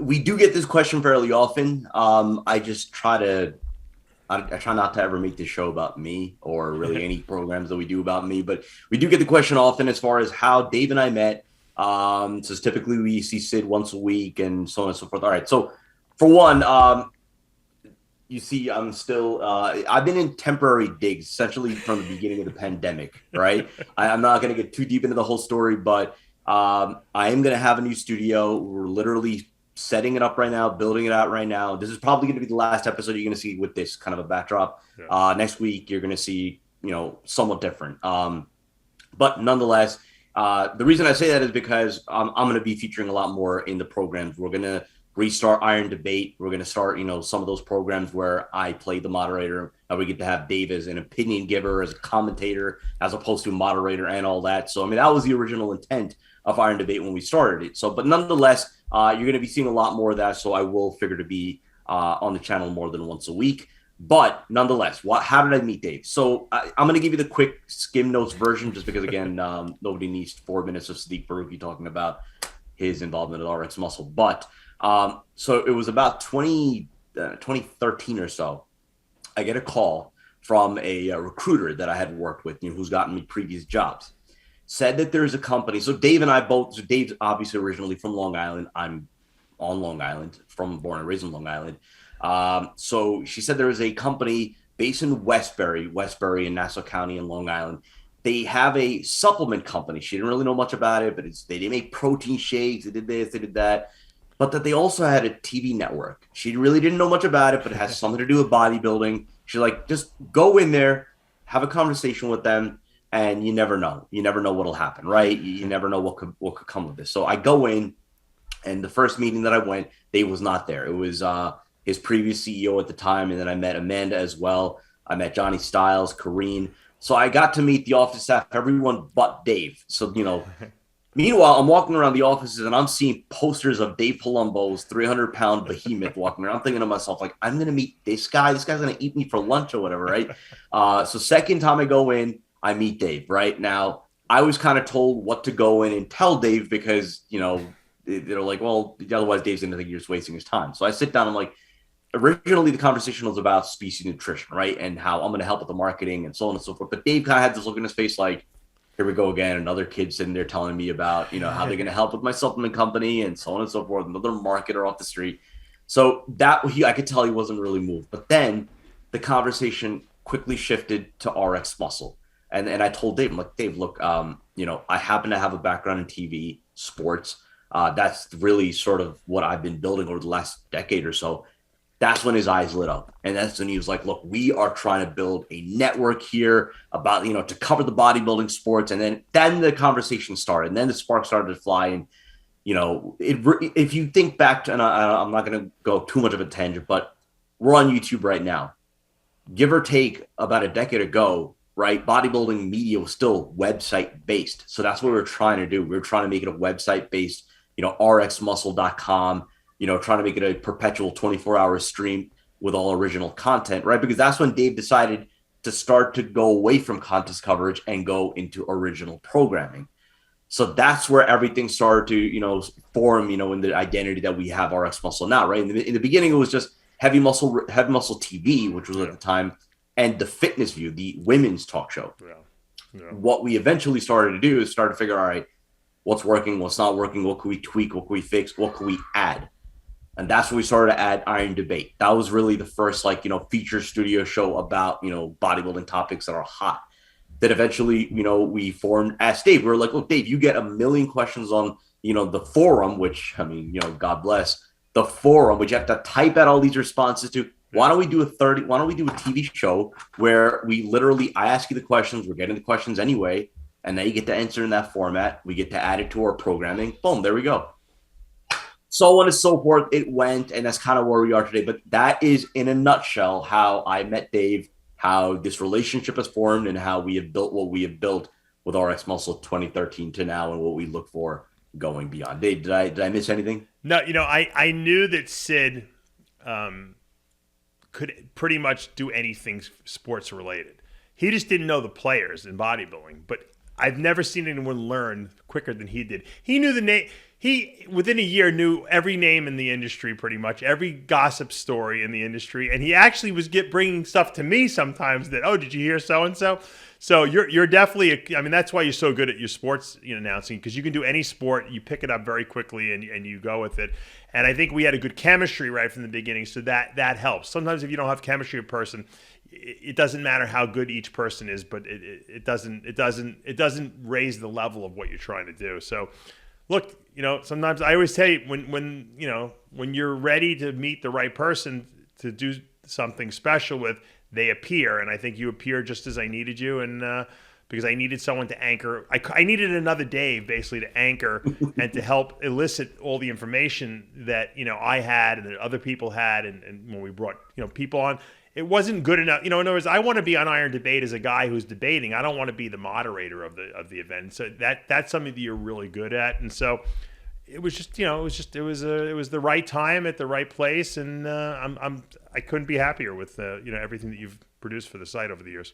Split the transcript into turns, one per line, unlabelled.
we do get this question fairly often. I just try to I try not to ever make this show about me or really any programs that we do about me, but we do get the question often as far as how Dave and I met. So typically we see Sid once a week and so on and so forth. All right. So for one, you see, I'm still, I've been in temporary digs essentially from the beginning of the pandemic, right? I'm not going to get too deep into the whole story, but I am going to have a new studio. We're literally setting it up right now, building it out right now. This is probably going to be the last episode you're going to see with this kind of a backdrop. Yeah. Next week, you're going to see, somewhat different. But nonetheless, the reason I say that is because I'm going to be featuring a lot more in the programs. We're going to restart Iron Debate. We're going to start, some of those programs where I play the moderator, and we get to have Dave as an opinion giver, as a commentator, as opposed to a moderator and all that. So, I mean, that was the original intent of Iron Debate when we started it. So, but nonetheless, you're going to be seeing a lot more of that. So I will figure to be on the channel more than once a week. But nonetheless, how did I meet Dave? So I'm going to give you the quick skim notes version, just because, again, nobody needs 4 minutes of Sadiq Baruchi talking about his involvement at RXMuscle. But so it was about 2013 or so. I get a call from a recruiter that I had worked with, who's gotten me previous jobs. Said that there's a company. So Dave and I both. So Dave's obviously originally from Long Island. I'm on Long Island, born and raised in Long Island. So she said there is a company based in Westbury in Nassau County in Long Island. They have a supplement company. She didn't really know much about it, but they make protein shakes. They did this, they did that. But that they also had a TV network. She really didn't know much about it, but it has something to do with bodybuilding. She's like, just go in there, have a conversation with them, and you never know. You never know what'll happen, right? You never know what could come of this. So I go in, and the first meeting that I went, Dave was not there. It was his previous CEO at the time, and then I met Amanda as well. I met Johnny Styles, Kareen. So I got to meet the office staff, everyone but Dave. So, meanwhile, I'm walking around the offices and I'm seeing posters of Dave Palumbo's 300-pound behemoth walking around. I'm thinking to myself, like, I'm going to meet this guy. This guy's going to eat me for lunch or whatever, right? So second time I go in, I meet Dave, right? Now, I was kind of told what to go in and tell Dave because, they're like, well, otherwise Dave's going to think you're just wasting his time. So I sit down. I'm like, originally the conversation was about species nutrition, right? And how I'm going to help with the marketing and so on and so forth. But Dave kind of had this look in his face like, here we go again. Another kid sitting there telling me about, how they're going to help with my supplement company and so on and so forth. Another marketer off the street. So I could tell he wasn't really moved. But then the conversation quickly shifted to RXMuscle. And I told Dave, I'm like, Dave, look, I happen to have a background in TV, sports. That's really sort of what I've been building over the last decade or so. That's when his eyes lit up. And that's when he was like, look, we are trying to build a network here about, to cover the bodybuilding sports. And then the conversation started, and then the spark started to fly. And, if you think back to, and I'm not going to go too much of a tangent, but we're on YouTube right now. Give or take about a decade ago, right? Bodybuilding media was still website based. So that's what we were trying to do. We were trying to make it a website based, rxmuscle.com, trying to make it a perpetual 24-hour stream with all original content, right? Because that's when Dave decided to start to go away from contest coverage and go into original programming. So that's where everything started to, form, in the identity that we have RXMuscle now, right? In the beginning, it was just Heavy Muscle TV, which was at the time, and the Fitness View, the women's talk show. Yeah. What we eventually started to do is start to figure, all right, what's working, what's not working, what can we tweak, what can we fix, what can we add? And that's when we started to add Iron Debate. That was really the first, feature studio show about, bodybuilding topics that are hot. That eventually, we formed Ask Dave. We were like, look, Dave, you get a million questions on, the forum, which, I mean, God bless the forum, which you have to type out all these responses to. Why don't we do a TV show where I ask you the questions, we're getting the questions anyway, and then you get to answer in that format. We get to add it to our programming. Boom, there we go. So on and so forth, it went, and that's kind of where we are today. But that is, in a nutshell, how I met Dave, how this relationship has formed, and how we have built what we have built with RXMuscle 2013 to now, and what we look for going beyond. Dave, did I miss anything?
No, I knew that Sid could pretty much do anything sports related. He just didn't know the players in bodybuilding, but I've never seen anyone learn quicker than he did. He knew the name. he within a year knew every name in the industry, pretty much every gossip story in the industry, and he actually was bringing stuff to me sometimes that, oh, did you hear so and so? So you're definitely I mean, that's why you're so good at your sports announcing, because you can do any sport, you pick it up very quickly and you go with it. And I think we had a good chemistry right from the beginning, so that helps. Sometimes if you don't have chemistry with a person, it doesn't matter how good each person is, but it doesn't raise the level of what you're trying to do. So look, sometimes I always say when you're ready to meet the right person to do something special with, they appear. And I think you appear just as I needed you. And because I needed someone to anchor, I needed another Dave basically to anchor and to help elicit all the information that, I had and that other people had. And when we brought, people on, it wasn't good enough. In other words, I want to be on Iron Debate as a guy who's debating. I don't want to be the moderator of the event. So that's something that you're really good at. And so it was just, it was the right time at the right place. And I couldn't be happier with, everything that you've produced for the site over the years.